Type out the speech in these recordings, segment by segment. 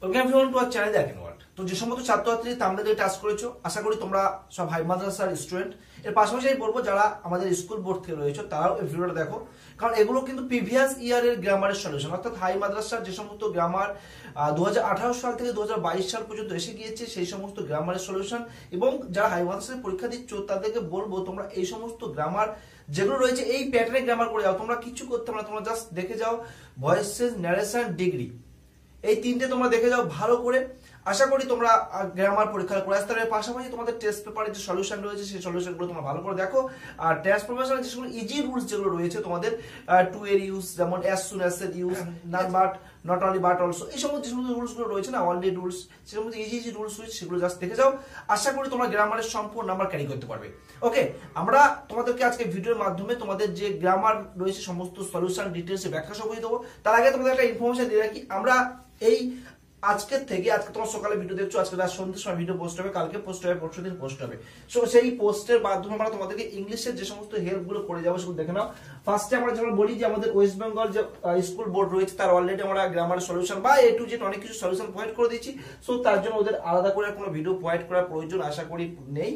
Welcome everyone to our channel the world. তো যে সমস্ত ছাত্রছাত্রী তাদের টাস্ক করেছো, আশা করি তোমরা সব হাই মাদ্রাসার স্টুডেন্ট। এর পাশাপাশি আমি বলবো যারা আমাদের স্কুল বোর্ড থেকে রয়েছে তারাও এই ভিডিওটা দেখো, কারণ এগুলো কিন্তু প্রিভিয়াস ইয়ারের গ্রামারের সলিউশন, অর্থাৎ হাই মাদ্রাসার যে সমস্ত গ্রামার 2018 সাল থেকে 2022 সাল পর্যন্ত এসে গিয়েছে সেই সমস্ত গ্রামারের সলিউশন। এবং যারা হাই মাদ্রাসায় পরীক্ষা দিচ্ছ তাদেরকে বলবো তোমরা এই সমস্ত গ্রামার যেগুলো রয়েছে এই প্যাটার্নে গ্রামার করে যাও, তোমরা কিছু করতে পারো না, তোমরা জাস্ট দেখে যাও ভয়েসেস, ন্যারেশন, ডিগ্রি, এই তিনটে তোমরা দেখে যাও ভালো করে। আশা করি তোমরা গ্রামার পরীক্ষা করে আসতে পারবে। পাশাপাশি তোমাদের টেস্ট পেপারের যে সলিউশন রয়েছে সেই সলিউশনগুলো তোমরা ভালো করে দেখো। আর ট্রান্সফরমেশনের যে সমস্ত ইজি রুলস যেগুলো রয়েছে তোমাদের টু এর ইউজ, যেমন অ্যাজ সুন অ্যাজ এর use, not but, not only but also, এই সমস্ত যে সমস্ত রুলসগুলো রয়েছে না, অলরেডি রুলস, সেই সমস্ত ইজি রুলস রয়েছে সেগুলো জাস্ট দেখে যাও। আশা করি তোমরা গ্রামারের সম্পূর্ণ নাম্বার ক্যারি করতে পারবে। ওকে, আমরা তোমাদেরকে আজকে ভিডিওর মাধ্যমে তোমাদের যে গ্রামার রয়েছে সমস্ত সলিউশন ডিটেলসে ব্যাখ্যা সহ দেবো। তার আগে তোমাদের একটা ইনফরমেশন দিয়ে রাখি, আমরা এই আজকের থেকে, আজকে তোমার সকালে ভিডিও দেখছো, আজকে রাত সন্ধ্যের সময় ভিডিও পোস্ট হবে, কালকে পোস্ট হবে, পরশু দিন পোস্ট হবে। সো সেই পোস্টের মাধ্যমে আমরা তোমাদেরকে ইংলিশের যে সমস্ত হেল্প গুলো করে যাবো সেগুলো দেখে নাও। ফার্স্টে আমরা যেমন বলি যে আমাদের ওয়েস্ট বেঙ্গল যে স্কুল বোর্ড রয়েছে তার অলরেডি আমরা গ্রামার সলিউশন বা এ টু জেড অনেক কিছু সলিউশন প্রোভাইড করে দিচ্ছি। সো তার জন্য ওদের আলাদা করে কোনো ভিডিও প্রোভাইড করার প্রয়োজন আশা করি নেই।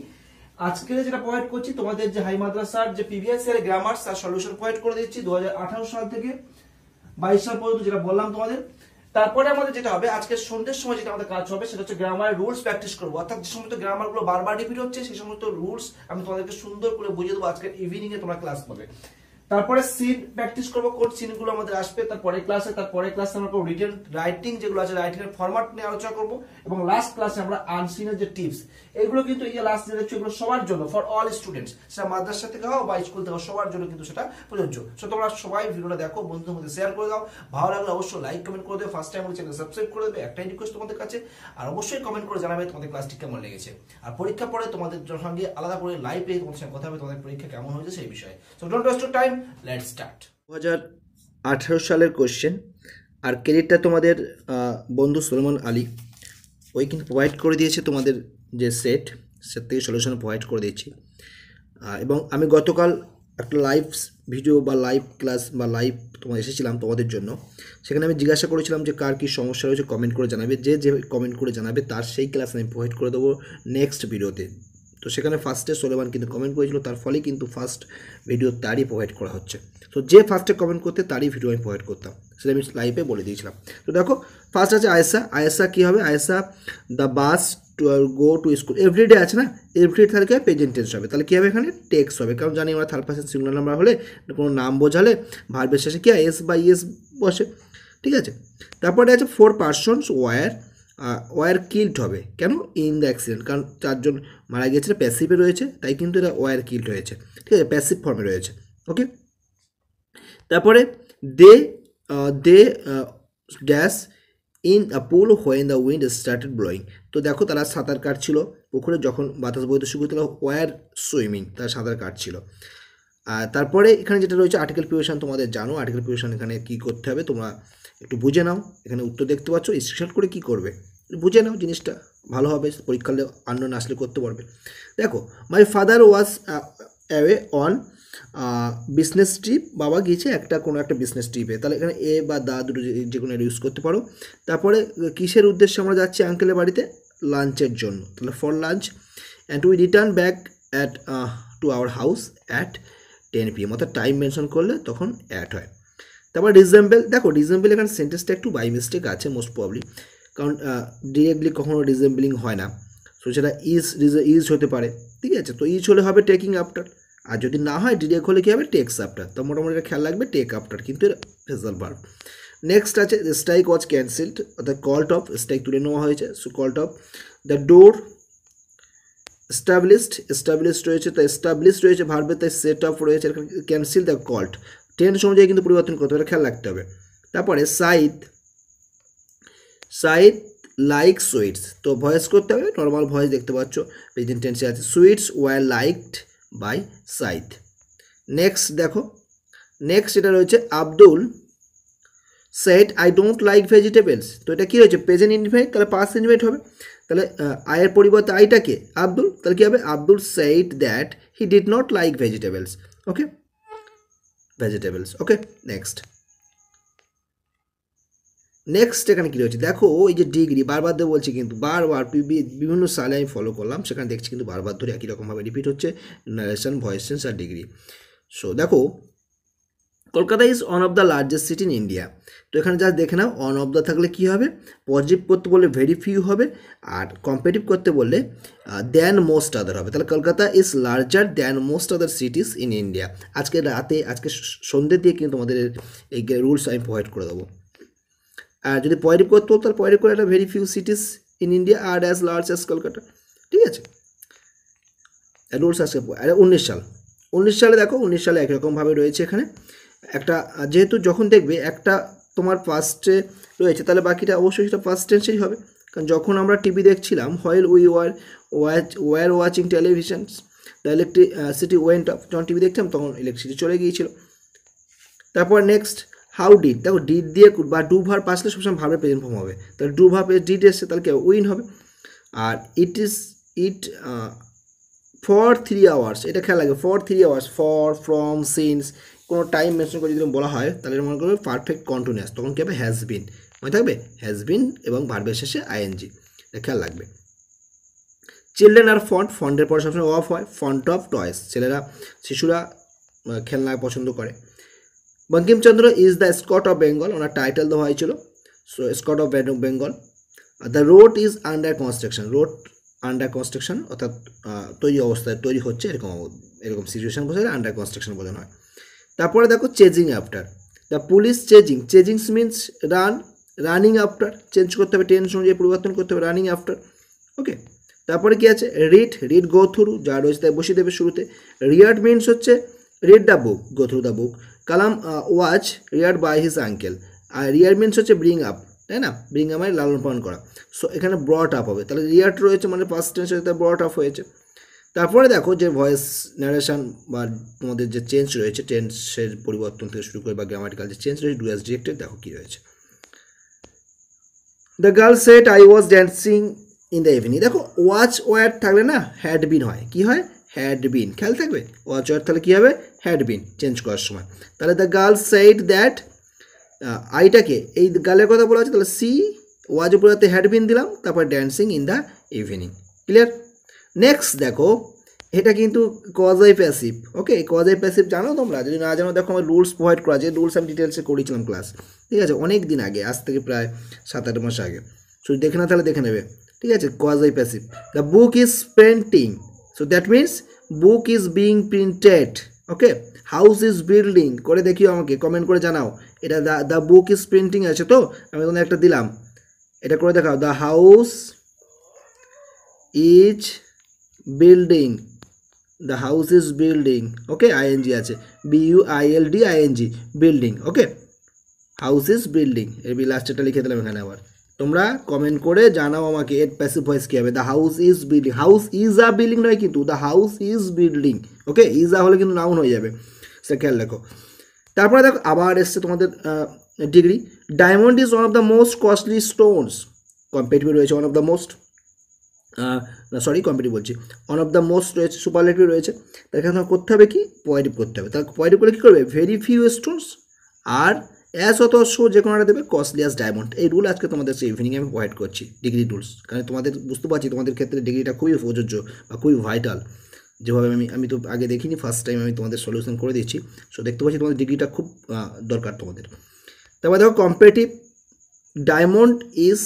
আজকে যেটা প্রোভাইড করছি তোমাদের যে হাই মাদ্রাসার যে প্রিভিয়াস ইয়ার গ্রামার তার সলিউশন প্রোভাইড করে দিচ্ছি 2018 সাল থেকে 22 সাল পর্যন্ত, যেটা বললাম তোমাদের। তারপরে আমাদের যেটা হবে আজকে সন্ধ্যের সময় যেটা আমাদের কাজ হবে সেটা হচ্ছে গ্রামারের রুলস প্র্যাকটিস করবো, অর্থাৎ যে সমস্ত গ্রামার গুলো বারবার রিপিট হচ্ছে সেই সমস্ত রুলস আমি তোমাদেরকে সুন্দর করে বুঝিয়ে দেবো। আজকে ইভিনিং এ তোমরা ক্লাস পাবে। তারপরে সিন প্র্যাকটিস করবো, কোন সিন গুলো আমাদের আসবে তারপরে ক্লাসে আমরা রিটেন রাইটিং যেগুলো আছে রাইটিং এর ফরম্যাট নিয়ে আলোচনা করবো। এবং লাস্ট ক্লাসে আমরা আনসিনের যে টিপস, এগুলো কিন্তু এই যে লাস্ট যে দেখছো এগুলো সবার জন্য, ফর অল স্টুডেন্টস, সেটা মাদ্রাসা থেকে হোক বা স্কুল থেকে, সবার জন্য কিন্তু সেটা প্রযোজ্য। সো তোমরা সবাই ভিডিওটা দেখো, বন্ধুদের মধ্যে শেয়ার করে দাও, ভালো লাগলে অবশ্যই লাইক কমেন্ট করে দেবে, ফার্স্ট টাইম হলে চ্যানেল সাবস্ক্রাইব করে দেবে, একটাই রিকোয়েস্ট তোমাদের কাছে। আর অবশ্যই কমেন্ট করে জানাবে তোমাদের ক্লাসটি কেমন লেগেছে। আর পরীক্ষা পরে তোমাদের সঙ্গে আলাদা করে লাইভে তোমাদের সঙ্গে কথা হবে তোমাদের পরীক্ষা কেমন হয়েছে সেই বিষয়ে। So don't waste your time, let's start. 2018 সালের কোশ্চেন, আর ক্রেডিটটা তোমাদের বন্ধু সুলেমান আলী, ওই কিন্তু প্রোভাইড করে দিয়েছে তোমাদের যে সেট থেকে সলিউশন প্রোভাইড করে দিয়েছি। এবং আমি গতকাল একটা লাইভ ভিডিও বা লাইভ ক্লাস বা লাইভ তোমার এসেছিলাম তোমাদের জন্য, সেখানে আমি জিজ্ঞাসা করেছিলাম যে কার কী সমস্যা রয়েছে কমেন্ট করে জানাবে, যে কমেন্ট করে জানাবে তার সেই ক্লাস আমি প্রোভাইড করে দেবো নেক্সট ভিডিওতে। তো সেখানে ফার্স্টে সোলেমান কিন্তু কমেন্ট করেছিল, তার ফলে কিন্তু ফার্স্ট ভিডিও তারই প্রোভাইড করা হচ্ছে। তো যে ফার্স্টে কমেন্ট করতে তারই ভিডিও আমি প্রোভাইড করতাম, সেটা আমি লাইভে বলে দিয়েছিলাম। তো দেখো ফার্স্ট আছে আয়েসা কী হবে, Ayesha the bus to go to school, everyday আছে না, এভরিডে থেকে প্রেজেন্ট টেন্স হবে, তাহলে কী হবে এখানে টেক্সট হবে, কারণ জানি আমরা থার্ড পারসন সিঙ্গুলার নাম্বার হলে কোনো নাম বোঝালে ভার্বের শেষে কি এস বা ইয়েস বসে, ঠিক আছে। তারপরে আছে 4 পার্সনস ওয়ার কিল্ড হবে, কেন ইন দ্য অ্যাক্সিডেন্ট, কারণ 4 জন মারা গিয়েছে, প্যাসিভে রয়েছে তাই কিন্তু এটা ওয়ার কিল্ড হয়েছে, ঠিক আছে, প্যাসিভ ফর্মে রয়েছে। ওকে, তারপরে they dash in a pool when the wind started blowing, তো দেখো তারা সাঁতার কাটছিল পুকুরে, যখন বাতাস বইতে শুরু করছিল ওয়ার সুইমিং, তারা সাঁতার কাটছিল। আর তারপরে এখানে যেটা রয়েছে আর্টিকেল প্রিপোজিশন, তোমাদের জানো আর্টিকেল প্রিপোজিশন এখানে কী করতে হবে তোমরা একটু বুঝে নাও। এখানে উত্তর দেখতে পাচ্ছ, স্ক্রিনশট করে কী করবে বুঝে নাও, জিনিসটা ভালো হবে, পরীক্ষা আননোন আসলে করতে পারবে। দেখো my father was away on business trip, বাবা গিয়েছে কোনো একটা বিজনেস ট্রিপে, তাহলে এখানে এ বা দা দুটো যে কোনো ইউজ করতে পারো। তারপরে কিসের উদ্দেশ্যে আমরা যাচ্ছি আঙ্কেলের বাড়িতে, লাঞ্চের জন্য, তাহলে for lunch. And we return back at to our house at 10 PM, অর্থাৎ টাইম মেনশন করলে তখন অ্যাড হয়। তারপর রিজেম্বল, দেখো রিজেম্বল এখানে সেন্টেন্সটা একটু বাই মিস্টেক আছে মোস্ট প্রবলি, কারণ ডিরেক্টলি কখনো রিজেম্বলিং হয় না, সো সেটা ইজ হতে পারে, ঠিক আছে। তো ইজ হলে হবে টেকিং আফটার, আর যদি না হয় ডিরেক্ট হলে কী হবে টেক্স আফটার, তো মোটামুটি এটা খেয়াল রাখবে টেক আফটার কিন্তু ফ্রেজাল ভার্ব। নেক্সট আছে স্ট্রাইক ওয়াজ ক্যান্সেলড, অর্থাৎ কল্ড অফ, স্ট্রাইক তুলে নেওয়া হয়েছে, so called off. The door established রয়েছে, তাই এস্টাবলিশ রয়েছে ভার্বে, তাই সেট অফ রয়েছে, ক্যান্সেল দ্য কল্ড, টেন্স অনুযায়ী কিন্তু পরিবর্তন করতে হবে, খেয়াল রাখতে হবে। তারপরে সাইদ লাইক সুইটস, তো ভয়েস করতে হবে, নর্মাল ভয়েস দেখতে পাচ্ছ প্রেজেন্ট টেন্সে আছে, sweets were liked by Saeed. Next দেখো, নেক্সট এটা রয়েছে Abdul said I don't like vegetables, তো এটা কী হয়েছে প্রেজেন্ট ইনডিফিনিট, তাহলে পাস্ট ইনডিফিনিট হবে, তাহলে আয়ের পরিবর্তে আইটাকে আব্দুল, তাহলে কী হবে Abdul said that he did not like vegetables. Okay, vegetables. Okay, next next এখানে কী রয়েছে দেখো, এই যে ডিগ্রি বারবার ধরে বলছি, কিন্তু বারবার বিভিন্ন সালে আমি ফলো করলাম, সেখানে দেখছি কিন্তু বারবার ধরে একই রকমভাবে রিপিট হচ্ছে নারেশন, ভয়েস চেঞ্জ আর ডিগ্রি। সো দেখো, Kolkata is one of the largest city in India. তো এখানে যা দেখে নাও, ওয়ান অফ দ্য থাকলে কী হবে, পজিটিভ করতে বললে ভেরি ফিউ হবে, আর কম্পারেটিভ করতে বললে দ্যান মোস্ট আদার হবে। তাহলে Kolkata is larger than most other cities in India. আজকে রাতে, আজকে সন্ধ্যে দিয়ে কিন্তু তোমাদের এই রুলস আমি প্রোভাইড করে দেবো। আর যদি পয়েটিভ করতে হতো, তাহলে পয়েটিভ করে একটা very few cities in India are as large as Kolkata. ঠিক আছে, রুলস আজকে 19 সালে দেখো, 19 সালে একরকমভাবে রয়েছে এখানে একটা, যেহেতু যখন দেখবে একটা তোমার ফার্স্টে রয়েছে, তাহলে বাকিটা অবশ্যই সেটা ফার্স্ট টেন্সেই হবে। কারণ যখন আমরা টিভি দেখছিলাম, while we were watching television the electricity went of, যখন টিভি দেখতাম তখন ইলেকট্রিসিটি চলে গিয়েছিল। তারপর নেক্সট হাউ ডিড, দেখো ডিড দিয়ে বা ডু ভার্ব আসলে সবসময় ভার্বের প্রেজেন্ট ফর্ম হবে, তাহলে ডু ভার্ব ডিড এসছে, তাহলে কি উইন হবে। আর ইট ফর 3 আওয়ার্স, এটা খেয়াল লাগে, for 3 hours, for, from, since, কোনো টাইম মেনশন করে যদি বলা হয়, তাহলে মনে করবে পারফেক্ট কন্টিনিউয়াস, তখন কী হবে, হ্যাজ বিন, মনে থাকবে হ্যাজ বিন এবং ভার্বের শেষে আইএনজি, এটা খেয়াল রাখবে। চিলড্রেন আর ফন্টের পরে সবসময় অফ হয়, ফন্ট অফ টয়েস, শিশুরা খেলনা পছন্দ করে। Bankimchandra is the Scott of Bengal, owner title দেওয়া হয়েছিল, so Scott of Bengal. The road is under construction, road under construction অর্থাৎ তৈরি অবস্থায়, তৈরি হচ্ছে, এরকম সিচুয়েশান বোঝায়, আন্ডার কনস্ট্রাকশন বোঝানো হয়। তারপরে দেখো chasing after, the police chasings means running after, change করতে হবে, টেন্স অনুযায়ী পরিবর্তন করতে হবে, রানিং আফটার। ওকে, তারপরে কি আছে, রিড গো থ্রু, যা রয়েছে তাই বসিয়ে দেবে শুরুতে। রিয়ার্ড মিনস হচ্ছে read the book, go through the book. Kalam was reared by his uncle, আর রিয়ার মিনস হচ্ছে ব্রিং আপ, তাই না, ব্রিং আপ মানে লালন পালন করা। সো এখানে ব্রট আপ হবে, তাহলে রিয়ার্ড রয়েছে মানে পাস্ট টেন্স হয়েছে, ব্রট আপ হয়েছে। তারপরে দেখো যে ভয়েস ন্যারেশন বা তোমাদের যে চেঞ্জ রয়েছে, টেন্সের পরিবর্তন থেকে শুরু করে বা গ্রামাটিক্যাল যে চেঞ্জ রয়েছে, ডু অ্যাজ ডিরেক্টেড, দেখো কী রয়েছে। The girl said I was dancing in the evening, দেখো ওয়াচ ওয়ার থাকলে না হ্যাড বিন হয়, কি হয়, হ্যাড বিন, খেয়াল থাকবে, ওয়াচ ওয়ার থাকলে কী হবে, হ্যাড বিন, চেঞ্জ করার সময়। তাহলে দ্য গার্ল সেট দ্যাট, আইটাকে এই গার্লের কথা বলা আছে, তাহলে সি ওয়াজ উপরে হ্যাড বিন দিলাম, তারপর dancing in the evening, clear. Next দেখো, এটা কিন্তু কজাই প্যাসিভ। ওকে, কজাই প্যাসিভ জানো তোমরা, যদি না জানো দেখো আমার রুলস প্রোভাইড করা আছে, রুলস আমি ডিটেলসে করেছিলাম ক্লাস, ঠিক আছে, অনেক দিন আগে, আজ থেকে প্রায় 7-8 মাস আগে। যদি দেখে না তাহলে দেখে নেবে, ঠিক আছে। কজাই passive, the book is printing, so that means book is being printed. Okay, house is building, করে দেখিও আমাকে, কমেন্ট করে জানাও এটা দ্য বুক ইজ প্রিন্টিং আছে তো, আমি তোমাদের একটা দিলাম, এটা করে দেখাও, the house is building, the house is building. Okay, ING আছে, BUILDING, building. Okay, house is building, এর লাস্টেরটা লিখে দিলাম এখানে। আবার তোমরা কমেন্ট করে জানাও আমাকে এর প্যাসিভ ভয়েস কী হবে। The house is building, house is a building নয় কিন্তু, the house is building. Okay, is a হলে কিন্তু নাউন হয়ে যাবে, সেটা খেয়াল রাখো। তারপরে দেখো আবার এসছে তোমাদের degree, diamond is one of the most costly stones, competitive রয়েছে one of the most, competitive বলছি, ওয়ান অফ দ্য মোস্ট রয়েছে, সুপারলেটিভ রয়েছে, তার এখানে করতে হবে কি, পয়েটিভ করতে হবে। তাহলে পয়েটিভ করে কী করবে, ভেরি ফিউ স্টোনস, আর অ্যাজ অত শো যে কোনোটা দেবে, কস্টলি অ্যাজ ডায়মন্ড। এই রুল আজকে তোমাদের ইভিনিংয়ে আমি প্রোভাইড করছি, ডিগ্রি রুলস, কারণ তোমাদের বুঝতে পারছি তোমাদের ক্ষেত্রে ডিগ্রিটা খুবই প্রযোজ্য বা খুবই ভাইটাল, যেভাবে আমি তো আগে দেখিনি, ফার্স্ট টাইম আমি তোমাদের সলিউশন করে দিচ্ছি। সো দেখতে পাচ্ছি তোমাদের ডিগ্রিটা খুব দরকার তোমাদের। তারপর দেখো comparative, diamond is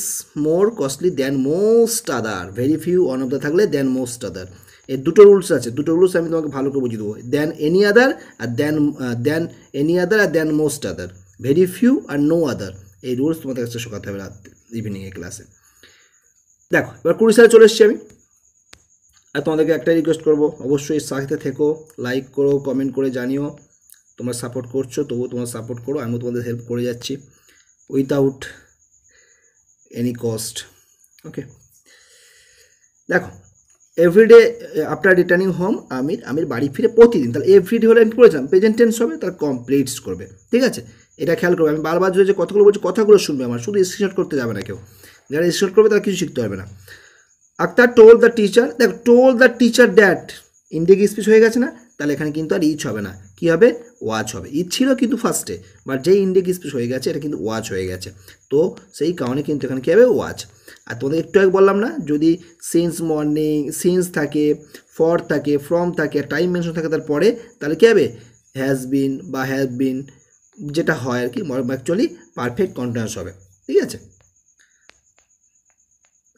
more costly than most other, very few, one of the থাকলে দ্যান মোস্ট আদার। এর দুটো রুলস আছে, দুটো রুলস আমি তোমাকে ভালো করে বুঝিয়ে দেবো, than any other or than any other or than most other, very few or no other, এই রুলস তোমাদের কাছে শেখাতে হবে রাত ইভিনিংয়ে ক্লাসে। দেখো এবার 20 সালে চলে এসেছি আমি, আর তোমাদেরকে একটাই রিকোয়েস্ট করবো, অবশ্যই সাথে থেকো, লাইক করো, কমেন্ট করে জানিও, তোমরা সাপোর্ট করছো, তবুও তোমরা সাপোর্ট করো, আমিও তোমাদের হেল্প করে যাচ্ছি উইথাউট এনি কস্ট। ওকে, দেখো everyday after returning home, Amir বাড়ি ফিরে প্রতিদিন, তাহলে এভরিডে হলে আমি বলেছিলাম প্রেজেন্ট টেন্স হবে, তাহলে কমপ্লিটস করবে, ঠিক আছে, এটা খেয়াল করবে। আমি বারবার যে কথাগুলো বলছি, কথাগুলো শুনবে আমার, শুধু স্ক্রিনশট করতে যাবে না কেউ, যারা স্ক্রিনশট করবে তারা কিছু শিখতে হবে না। আক্তার টোল দ্য টিচার, দেখো told the teacher that, Indic speech হয়ে গেছে না, তাহলে এখানে কিন্তু আর ইচ হবে না, কী হবে, ওয়াচ হবে। ইজ ছিল কিন্তু ফার্স্টে, বাট যেই ইন্ডিক স্পেস হয়ে গেছে এটা কিন্তু ওয়াচ হয়ে গেছে, তো সেই কারণে কিন্তু এখানে কী হবে ওয়াচ। আর তোমাদের একটু আগে বললাম না, যদি সিন্স মর্নিং, সিন্স থাকে, ফর থাকে, ফ্রম থাকে, টাইম মেনশন থাকে তারপরে, তাহলে কী হবে হ্যাজ বিন বা হ্যাভ বিন যেটা হয় আর কি, অ্যাকচুয়ালি পারফেক্ট কন্টিনিউয়াস হবে, ঠিক আছে।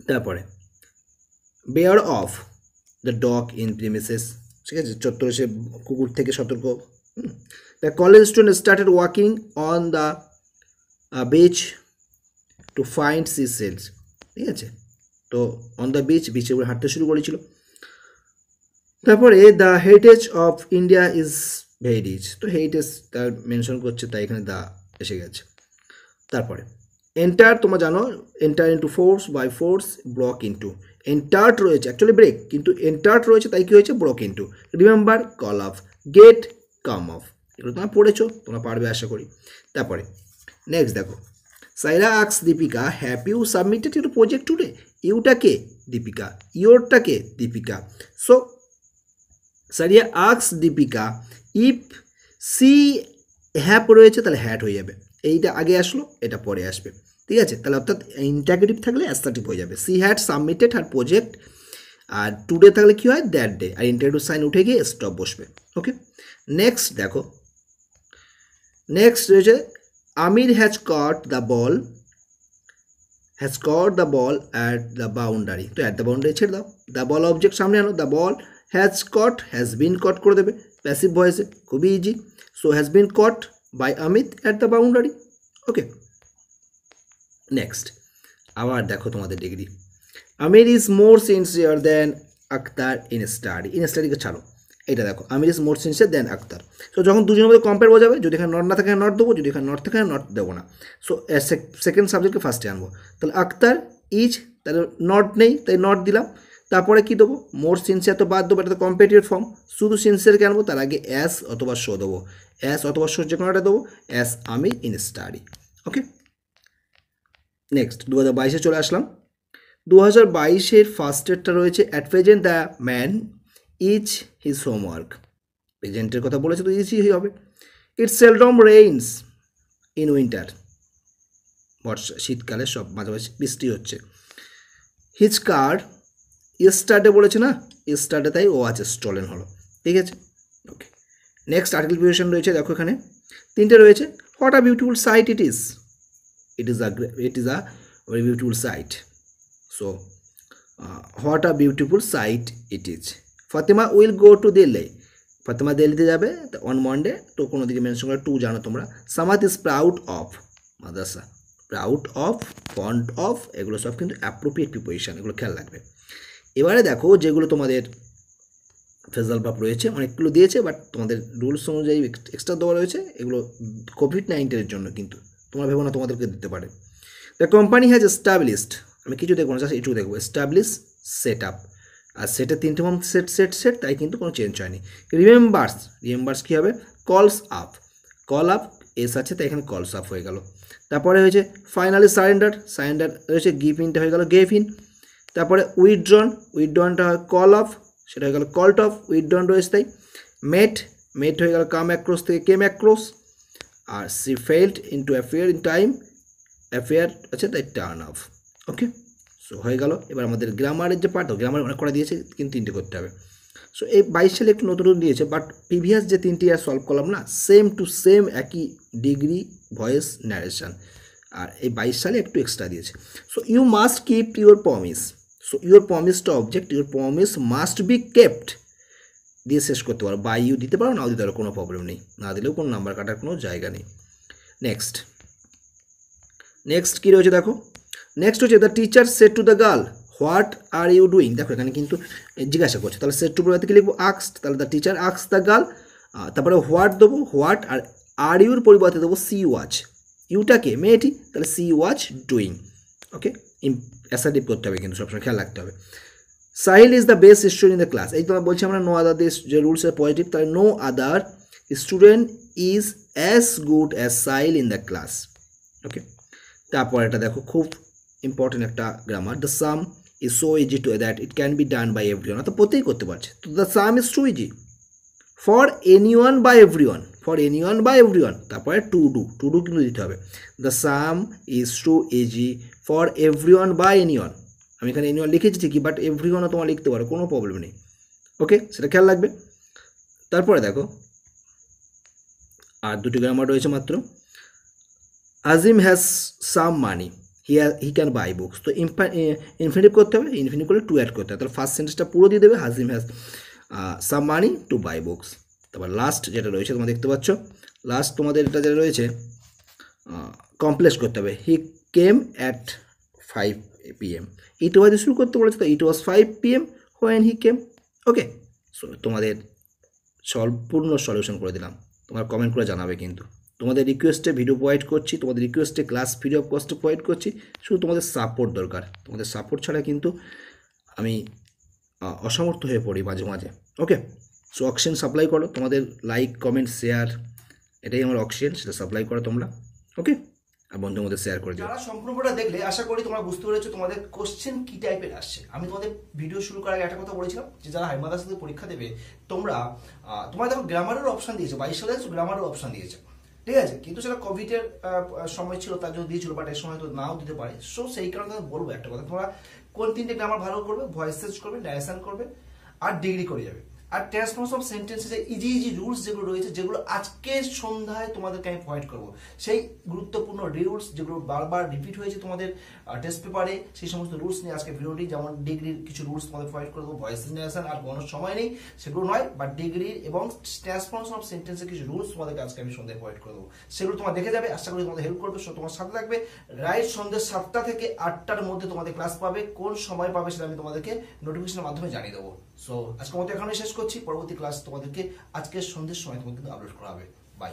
তারপরে beware of the dog in premises, ঠিক আছে, চত্বরে সে কুকুর থেকে সতর্ক। The college student started walking on the beach to find sea shells, ঠিক আছে, তো অন দ্য বিচের উপরে হাঁটতে শুরু করেছিল। তারপরে the heritage of India is very rich, তো হেরিটেজ তার মেনশন করছে, তাই এখানে দা এসে গেছে। তারপরে এন্টার, তোমরা জানো enter into force, by force, broke into, entered রয়েছে অ্যাকচুয়ালি ব্রেক, কিন্তু এন্টার্ট রয়েছে তাই কি হয়েছে broke into. Remember, call off, get, come off, এগুলো তোমরা পড়েছো, তোমরা পারবে আশা করি। তারপরে নেক্সট দেখো, Saira asks Deepika have you submitted your project today, ইউটাকে দীপিকা, ইয়োরটাকে Deepika, so Saira asks Deepika if she had রয়েছে তাহলে হ্যাট হয়ে যাবে, এইটা আগে আসলো এটা পরে আসবে, ঠিক আছে, তাহলে অর্থাৎ ইন্টারগেটিভ থাকলে অ্যাসার্টিভ হয়ে যাবে। She had submitted her project, আর টুডে থাকলে কী হয় দ্যাট ডে, আর ইন্টারগেটিভ সাইন উঠে গিয়ে স্টপ বসবে। ওকে, নেক্সট দেখো, নেক্সট রয়েছে Amir has caught the ball, has caught the ball at the boundary, তো অ্যাট দ্য বাউন্ডারি ছেড়ে দাও, দ্য বল অবজেক্ট সামনে আনো, the ball has caught, has been caught করে দেবে প্যাসিভ ভয়েসে, খুবই easy. So has been caught by Amit at the boundary. Okay, next আবার দেখো তোমাদের degree, Amir is more sincere than Akhtar in study, in স্টাডিকে ছাড়ো, এটা দেখো Amir is more sincere than Akhtar, so যখন দুজনের মধ্যে কম্পেয়ার বোঝাবে, যদি এখানে নট না থাকে নট দেবো, যদি এখানে নট থাকে নট দেবো না, সো সেকেন্ড সাবজেক্টকে ফার্স্টে আনবো, তাহলে আক্তার ইজ, তাহলে নট নেই তাই নট দিলাম, তারপরে কী দেবো মোর সিনসিয়ার তো বাদ দেবো, এটা তো কম্পিটিটিভ ফর্ম, শুধু সিনসিয়ারকে আনবো, তার আগে অ্যাস অথবা শো দেবো, অ্যাস অথবা শো যে কোনোটা দেবো, as Amir in study. Okay, next 2022-এ চলে আসলাম। 2022-এর ফার্স্টেরটা রয়েছে at present the man is his homework, প্রেজেন্টের কথা বলেছে তো ইজি হবে। It's seldom rains in winter, বর্ষা শীতকালে সব মাঝে মাঝে বৃষ্টি হচ্ছে। হিজ কার ইয়েস্টারডে বলেছে না, ইয়েস্টারডে তাই ও আছে স্টলেন হলো, ঠিক আছে। ওকে, নেক্সট আর্টিকেল প্রিপারেশন রয়েছে, দেখো এখানে তিনটে রয়েছে। What a beautiful sight it is, it is a very beautiful sight, so what a beautiful sight it is. Fatima will go to Delhi, Fatema দিল্লিতে যাবে অন মন্ডে, তো কোনো দিকে মেনশন করে টু জানো তোমরা। Samad is proud of Madrasa, proud of, fond of, এগুলো সব কিন্তু অ্যাপ্রোপ্রিয়েট প্রিপোজিশন, এগুলো খেয়াল রাখবে। এবারে দেখো যেগুলো তোমাদের ফেজাল ভাব রয়েছে, অনেকগুলো দিয়েছে, বাট তোমাদের রুলস অনুযায়ী এক্সট্রা দেওয়া রয়েছে, এগুলো কোভিড-19-এর জন্য, কিন্তু তোমরা ভেবো না তোমাদেরকে দিতে পারে। দ্য কোম্পানি হ্যাজ এস্টাবলিশড, আমি কিছু দেখবো না, জাস্ট এইটুকু দেখবো, এস্টাবলিশ, সেট আপ, আর সেটের তিনটে ফর্ম সেট সেট সেট, তাই কিন্তু কোনো চেঞ্জ হয়নি। রিমেম্বার্স, রিমেম্বার্স কী হবে কলস আপ, কল আপ এস আছে তাই এখানে কলস আপ হয়ে গেল। তারপরে হয়েছে ফাইনালি সারেন্ডার, সারেন্ডার রয়েছে গিভ ইনটা হয়ে গেল গেভ ইন। তারপরে উইথড্রন, উইথড্রনটা হয় কল অফ, সেটা হয়ে গেল কল্ট অফ, উইথড্রন রয়েছে তাই। মেট, মেট হয়ে গেল কাম অ্যাক্রস থেকে কেম অ্যাক্রস, আর she fell into affair in time, affair আছে তাই টার্ন অফ। ওকে, সো হয়ে গেল। এবার আমাদের গ্রামারের যে পার্ট, গ্রামার অনেক করা দিয়েছে কিন্তু তিনটে করতে হবে। সো এই 22 সালে একটু নতুন নতুন দিয়েছে, বাট প্রিভিয়াস যে তিনটি আর সলভ করলাম না, সেম টু সেম একই ডিগ্রি, ভয়েস, ন্যারেশন, আর এই 22 সালে একটু এক্সট্রা দিয়েছে। So you must keep your promise, so your প্রমিসটা object, your promise must be kept দিয়ে শেষ করতে পারো, বাই ইউ দিতে পারো, নাও দিতে পারো, কোনো প্রবলেম নেই, না দিলেও কোনো নাম্বার কাটার কোনো জায়গা নেই। নেক্সট, নেক্সট কী রয়েছে দেখো, নেক্সট হচ্ছে the teacher said to the girl what are you doing, দেখো এখানে কিন্তু জিজ্ঞাসা করছে, তাহলে সেড টু পরিবর্তে লিখবো আক্সড, তাহলে the teacher asks the girl, তারপরে হোয়াট দেবো হোয়াট, আর ইউর পরিবর্তে দেবো সি ওয়াচ, ইউটাকে মেয়েটি, তাহলে she was doing. Okay, assertive করতে হবে কিন্তু সবসময় খেয়াল রাখতে হবে। Sahil is the best student in the class, এই তোমার বলছি আমরা নো আদার দিস যে রুলসের পজিটিভ, তাহলে no other student is as good as Sahil in the class. Okay, তারপর এটা দেখো খুব ইম্পর্টেন্ট একটা grammar, the sum is so easy to that it can be done by everyone, অর্থাৎ প্রত্যেকেই করতে পারছে, তো the sum is too easy for any one by everyone, for anyone বা এভরিওয়ান, তারপরে টু ডু কিন্তু দিতে হবে। The sum is too easy for everyone বা এনিওয়ান, আমি এখানে এনিওয়ান লিখেছি ঠিকই, বাট এভরিওয়ানও তোমার লিখতে পারো, কোনো প্রবলেম নেই। ওকে, সেটা খেয়াল রাখবে। তারপরে দেখো আর দুটি গ্রামার রয়েছে মাত্র। Azim has some money, he can buy books. তো ইনফিনিটিভ করতে হবে, ইনফিনিটিভ করলে টু অ্যাড করতে হবে, তাহলে ফার্স্ট সেন্টেন্সটা পুরো দিয়ে দেবে, Hazim has some money to buy books. তারপর লাস্ট যেটা রয়েছে তোমরা দেখতে পাচ্ছ, লাস্ট তোমাদের এটা যেটা রয়েছে কমপ্লেক্স করতে হবে, হি কেম অ্যাট 5 PM, ইট ওয়াজ শুরু করতে বলেছে, তো ইট ওয়াজ 5 PM when he came. Okay, so তোমাদের সম্পূর্ণ সলিউশন করে দিলাম, তোমরা কমেন্ট করে জানাবে। কিন্তু তোমাদের রিকোয়েস্টে ভিডিও প্রোভাইড করছি, তোমাদের রিকোয়েস্টে ক্লাস ফ্রি অফ কস্টে প্রোভাইড করছি, শুধু তোমাদের সাপোর্ট দরকার। তোমাদের সাপোর্ট ছাড়া কিন্তু আমি অসমর্থ হয়ে পড়ি মাঝে মাঝে। ওকে, সো অক্সিজেন সাপ্লাই করো, তোমাদের লাইক কমেন্ট শেয়ার এটাই আমার অক্সিজেন, সেটা সাপ্লাই করো তোমরা। ওকে, আর বন্ধুদের মধ্যে শেয়ার করে দিও। যারা সম্পূর্ণটা দেখলে আশা করি তোমরা বুঝতে পেরেছো তোমাদের কোশ্চেন কি টাইপের আসছে। আমি তোমাদের ভিডিও শুরু করার আগে একটা কথা বলেছিলাম যে যারা হাই মাদ্রাসাতে পরীক্ষা দেবে তোমরা তোমার দেখো গ্রামারের অপশন দিয়েছে, 22 সালে গ্রামারের অপশন দিয়েছে, ঠিক আছে, কিন্তু সেটা কোভিডের সময় ছিল তার জন্য দিয়েছিল, বাট এর সময় তো নাও দিতে পারে। সো সেই কারণে বলবো একটা কথা, তোমরা কোন 3টে গ্রামার ভালো করবে, ভয়েস চেঞ্জ করবে, ডাইরেকশন করবে, আর ডিগ্রি করে যাবে। আর transformation of sentences easy rules যেগুলো রয়েছে, যেগুলো আজকে সন্ধ্যায় তোমাদেরকে আমি প্রোভাইড করবো, সেই গুরুত্বপূর্ণ রুলস যেগুলো বারবার রিপিট হয়েছে তোমাদের টেস্ট পেপারে, সেই সমস্ত রুলস নিয়ে আজকে ভিডিওটি, যেমন ডিগ্রির কিছু রুলস তোমাদের প্রোভাইড করে দেবো, ভয়েস জেনারেশন, আর কোনো সময় নেই সেগুলো নয়, বাট ডিগ্রির এবং ট্রান্সফরমেশন অফ সেন্টেন্সের কিছু রুলস তোমাদেরকে আজকে আমি সন্ধ্যায় প্রোভাইড করে দেবো, সেগুলো তোমার দেখে যাবে। আশা করি তোমাদের হেল্প করবে। সো তোমার সাথে থাকবে রাইট সন্ধ্যে 7টা থেকে 8টার মধ্যে তোমাদের ক্লাস পাবে। কোন সময় পাবে সেটা আমি তোমাদেরকে নোটিফিকেশনের মাধ্যমে জানিয়ে দেবো। সো আজকের মতো এখানে শেষ করছি, পরবর্তী ক্লাস তোমাদেরকে আজকের সন্ধ্যের সময় তোমাদের কিন্তু আপলোড করা হবে। বাই।